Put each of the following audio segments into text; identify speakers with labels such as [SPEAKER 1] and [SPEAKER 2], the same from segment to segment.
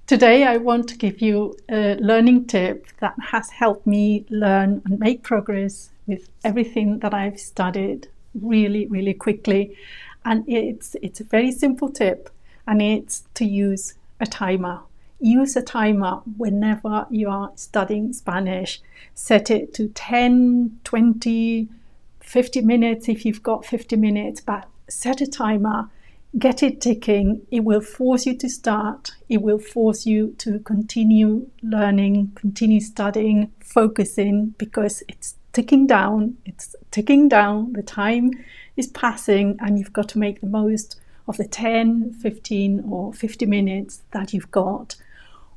[SPEAKER 1] Today I want to give you a learning tip that has helped me learn and make progress with everything that I've studied really quickly. And it's a very simple tip, and it's to use a timer. Use a timer whenever you are studying Spanish. Set it to 10, 20, 50 minutes if you've got 50 minutes, but set a timer. Get it ticking. It will force you to start. It will force you to continue learning, continue studying, focusing, because it's ticking down. It's ticking down. The time is passing, and you've got to make the most of the 10, 15 or 50 minutes that you've got.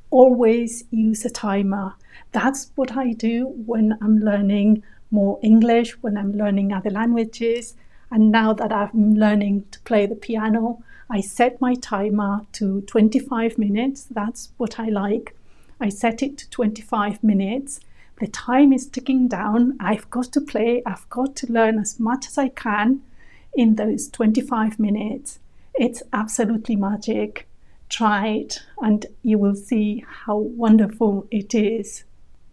[SPEAKER 1] Always use a timer. That's what I do when I'm learning more English, when I'm learning other languages. And now that I'm learning to play the piano, I set my timer to 25 minutes. That's what I like. I set it to 25 minutes. The time is ticking down. I've got to play. I've got to learn as much as I can in those 25 minutes. It's absolutely magic. Try it and you will see how wonderful it is.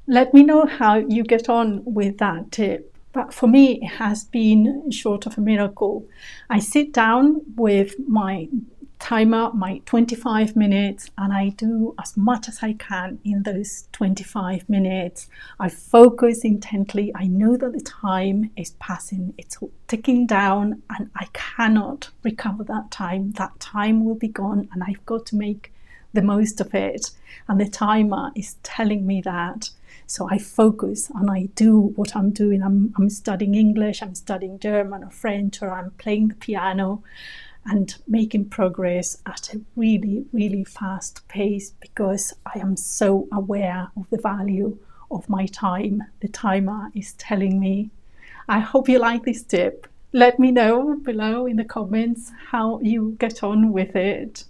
[SPEAKER 1] Let me know how you get on with that tip. But for me, it has been short of a miracle. I sit down with my timer, my 25 minutes, and I do as much as I can in those 25 minutes. I focus intently. I know that the time is passing. It's ticking down, and I cannot recover that time. That time will be gone, and I've got to make the most of it. And the timer is telling me that. So I focus and I do what I'm doing. I'm studying English, I'm studying German or French, or I'm playing the piano and making progress at a really fast pace, because I am so aware of the value of my time. The timer is telling me. I hope you like this tip. Let me know below in the comments how you get on with it.